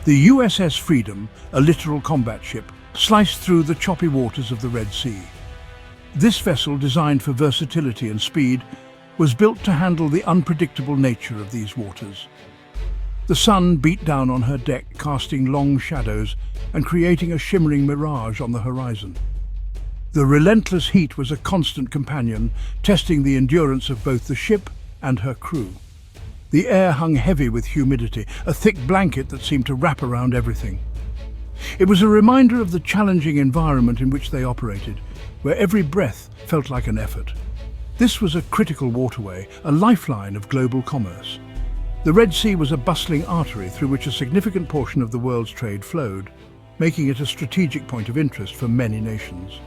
The USS Freedom, a littoral combat ship, sliced through the choppy waters of the Red Sea. This vessel, designed for versatility and speed, was built to handle the unpredictable nature of these waters. The sun beat down on her deck, casting long shadows and creating a shimmering mirage on the horizon. The relentless heat was a constant companion, testing the endurance of both the ship and her crew. The air hung heavy with humidity, a thick blanket that seemed to wrap around everything. It was a reminder of the challenging environment in which they operated, where every breath felt like an effort. This was a critical waterway, a lifeline of global commerce. The Red Sea was a bustling artery through which a significant portion of the world's trade flowed, making it a strategic point of interest for many nations.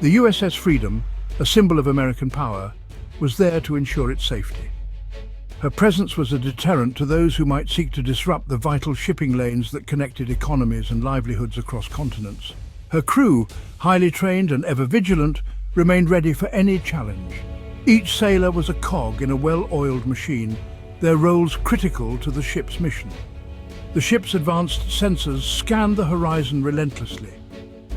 The USS Freedom, a symbol of American power, was there to ensure its safety. Her presence was a deterrent to those who might seek to disrupt the vital shipping lanes that connected economies and livelihoods across continents. Her crew, highly trained and ever vigilant, remained ready for any challenge. Each sailor was a cog in a well-oiled machine, their roles critical to the ship's mission. The ship's advanced sensors scanned the horizon relentlessly.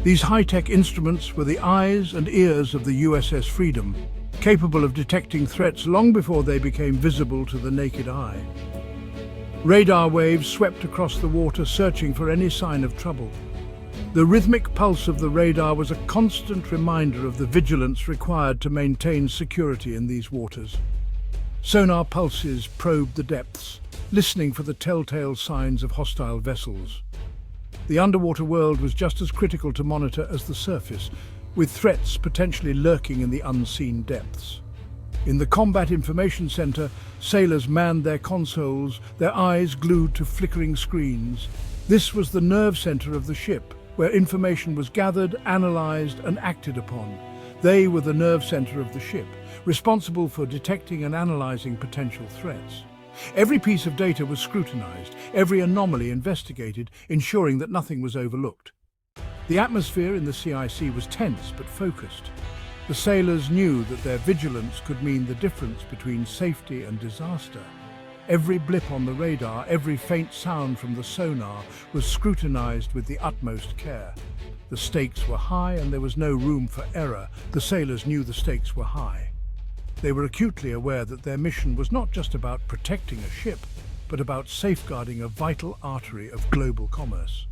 These high-tech instruments were the eyes and ears of the USS Freedom, capable of detecting threats long before they became visible to the naked eye. Radar waves swept across the water, searching for any sign of trouble. The rhythmic pulse of the radar was a constant reminder of the vigilance required to maintain security in these waters. Sonar pulses probed the depths, listening for the telltale signs of hostile vessels. The underwater world was just as critical to monitor as the surface, with threats potentially lurking in the unseen depths. In the Combat Information Center, sailors manned their consoles, their eyes glued to flickering screens. This was the nerve center of the ship, where information was gathered, analyzed, and acted upon. They were the nerve center of the ship, responsible for detecting and analyzing potential threats. Every piece of data was scrutinized, every anomaly investigated, ensuring that nothing was overlooked. The atmosphere in the CIC was tense but focused. The sailors knew that their vigilance could mean the difference between safety and disaster. Every blip on the radar, every faint sound from the sonar was scrutinized with the utmost care. The stakes were high and there was no room for error. The sailors knew the stakes were high. They were acutely aware that their mission was not just about protecting a ship, but about safeguarding a vital artery of global commerce.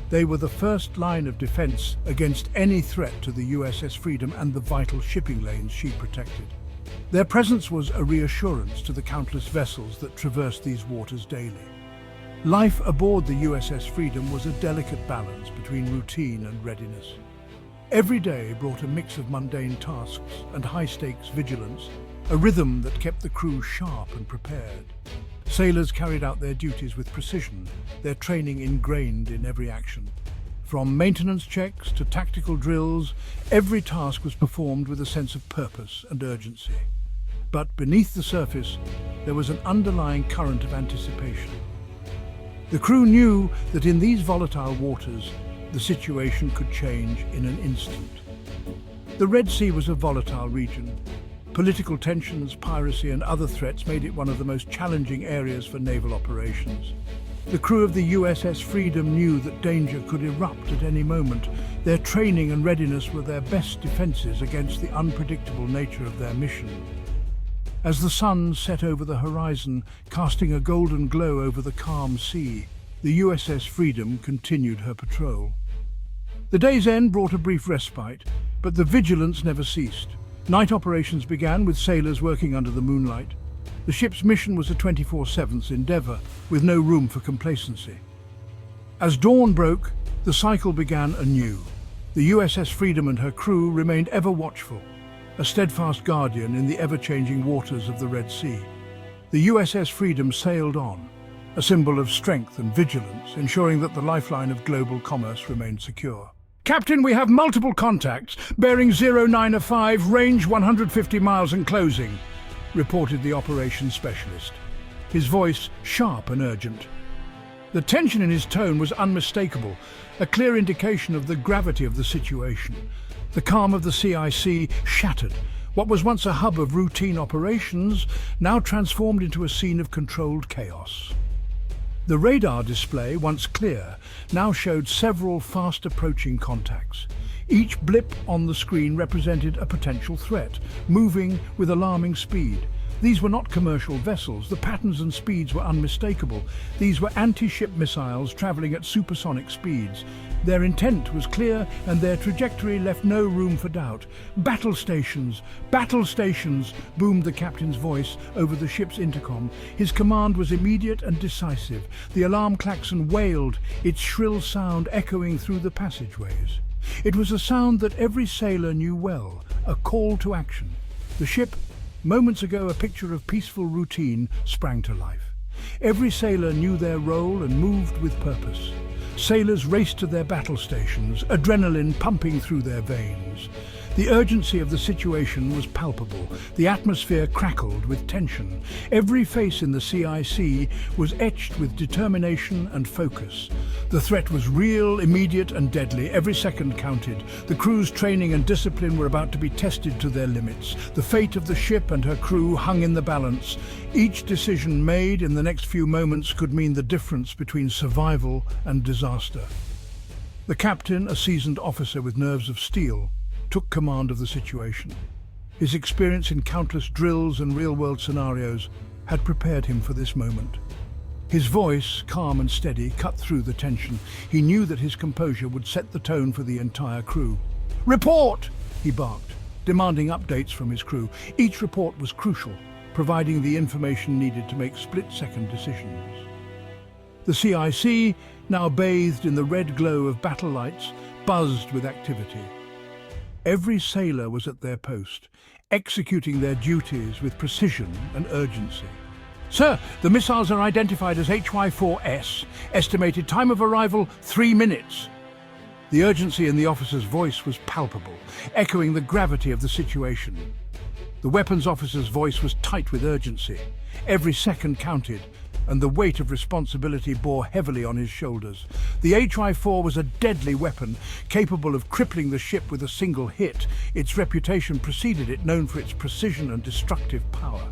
They were the first line of defense against any threat to the USS Freedom and the vital shipping lanes she protected. Their presence was a reassurance to the countless vessels that traversed these waters daily. Life aboard the USS Freedom was a delicate balance between routine and readiness. Every day brought a mix of mundane tasks and high-stakes vigilance, a rhythm that kept the crew sharp and prepared. Sailors carried out their duties with precision, their training ingrained in every action. From maintenance checks to tactical drills, every task was performed with a sense of purpose and urgency. But beneath the surface, there was an underlying current of anticipation. The crew knew that in these volatile waters, the situation could change in an instant. The Red Sea was a volatile region. Political tensions, piracy, and other threats made it one of the most challenging areas for naval operations. The crew of the USS Freedom knew that danger could erupt at any moment. Their training and readiness were their best defenses against the unpredictable nature of their mission. As the sun set over the horizon, casting a golden glow over the calm sea, the USS Freedom continued her patrol. The day's end brought a brief respite, but the vigilance never ceased. Night operations began with sailors working under the moonlight. The ship's mission was a 24/7 endeavor, with no room for complacency. As dawn broke, the cycle began anew. The USS Freedom and her crew remained ever watchful, a steadfast guardian in the ever-changing waters of the Red Sea. The USS Freedom sailed on, a symbol of strength and vigilance, ensuring that the lifeline of global commerce remained secure. "Captain, we have multiple contacts, bearing 0905, range 150 miles and closing," reported the operations specialist, his voice sharp and urgent. The tension in his tone was unmistakable, a clear indication of the gravity of the situation. The calm of the CIC shattered. What was once a hub of routine operations now transformed into a scene of controlled chaos. The radar display, once clear, now showed several fast-approaching contacts. Each blip on the screen represented a potential threat, moving with alarming speed. These were not commercial vessels. The patterns and speeds were unmistakable. These were anti-ship missiles traveling at supersonic speeds. Their intent was clear and their trajectory left no room for doubt. Battle stations! Battle stations! Boomed the captain's voice over the ship's intercom. His command was immediate and decisive. The alarm klaxon wailed, its shrill sound echoing through the passageways. It was a sound that every sailor knew well, a call to action. The ship, moments ago a picture of peaceful routine, sprang to life. Every sailor knew their role and moved with purpose. Sailors raced to their battle stations, adrenaline pumping through their veins. The urgency of the situation was palpable. The atmosphere crackled with tension. Every face in the CIC was etched with determination and focus. The threat was real, immediate and deadly. Every second counted. The crew's training and discipline were about to be tested to their limits. The fate of the ship and her crew hung in the balance. Each decision made in the next few moments could mean the difference between survival and disaster. The captain, a seasoned officer with nerves of steel, took command of the situation. His experience in countless drills and real-world scenarios had prepared him for this moment. His voice, calm and steady, cut through the tension. He knew that his composure would set the tone for the entire crew. "Report!" he barked, demanding updates from his crew. Each report was crucial, providing the information needed to make split-second decisions. The CIC, now bathed in the red glow of battle lights, buzzed with activity. Every sailor was at their post, executing their duties with precision and urgency. "Sir, the missiles are identified as HY-4S. Estimated time of arrival, 3 minutes." The urgency in the officer's voice was palpable, echoing the gravity of the situation. The weapons officer's voice was tight with urgency. Every second counted, and the weight of responsibility bore heavily on his shoulders. The HY-4 was a deadly weapon, capable of crippling the ship with a single hit. Its reputation preceded it, known for its precision and destructive power.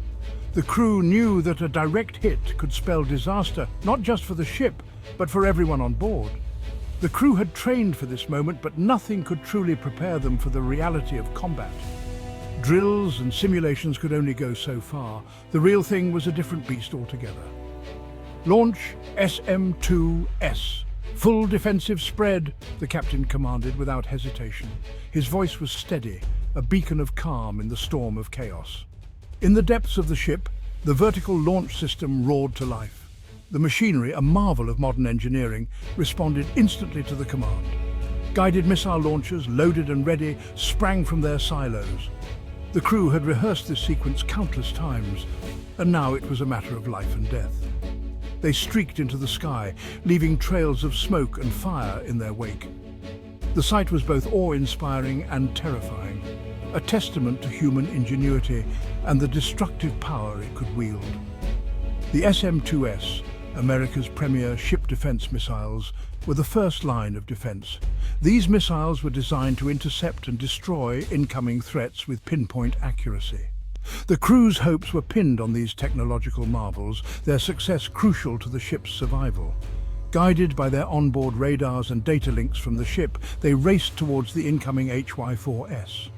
The crew knew that a direct hit could spell disaster, not just for the ship, but for everyone on board. The crew had trained for this moment, but nothing could truly prepare them for the reality of combat. Drills and simulations could only go so far. The real thing was a different beast altogether. "Launch SM-2S. Full defensive spread," the captain commanded without hesitation. His voice was steady, a beacon of calm in the storm of chaos. In the depths of the ship, the vertical launch system roared to life. The machinery, a marvel of modern engineering, responded instantly to the command. Guided missile launchers, loaded and ready, sprang from their silos. The crew had rehearsed this sequence countless times, and now it was a matter of life and death. They streaked into the sky, leaving trails of smoke and fire in their wake. The sight was both awe-inspiring and terrifying, a testament to human ingenuity and the destructive power it could wield. The SM-2S, America's premier ship defense missiles, were the first line of defense. These missiles were designed to intercept and destroy incoming threats with pinpoint accuracy. The crew's hopes were pinned on these technological marvels, their success crucial to the ship's survival. Guided by their onboard radars and data links from the ship, they raced towards the incoming HY-4S.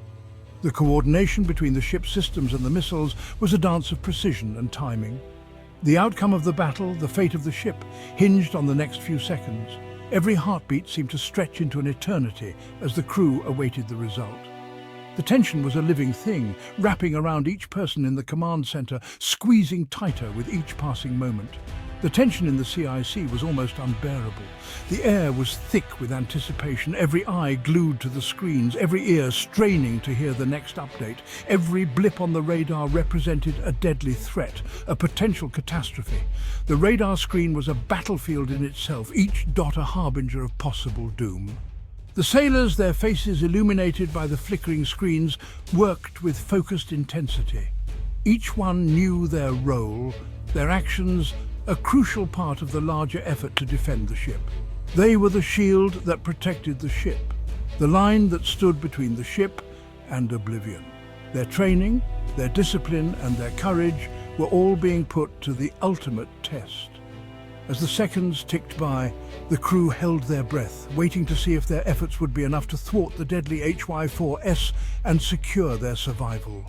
The coordination between the ship's systems and the missiles was a dance of precision and timing. The outcome of the battle, the fate of the ship, hinged on the next few seconds. Every heartbeat seemed to stretch into an eternity as the crew awaited the result. The tension was a living thing, wrapping around each person in the command center, squeezing tighter with each passing moment. The tension in the CIC was almost unbearable. The air was thick with anticipation, every eye glued to the screens, every ear straining to hear the next update. Every blip on the radar represented a deadly threat, a potential catastrophe. The radar screen was a battlefield in itself, each dot a harbinger of possible doom. The sailors, their faces illuminated by the flickering screens, worked with focused intensity. Each one knew their role, their actions, a crucial part of the larger effort to defend the ship. They were the shield that protected the ship, the line that stood between the ship and oblivion. Their training, their discipline, and their courage were all being put to the ultimate test. As the seconds ticked by, the crew held their breath, waiting to see if their efforts would be enough to thwart the deadly HY-4S and secure their survival.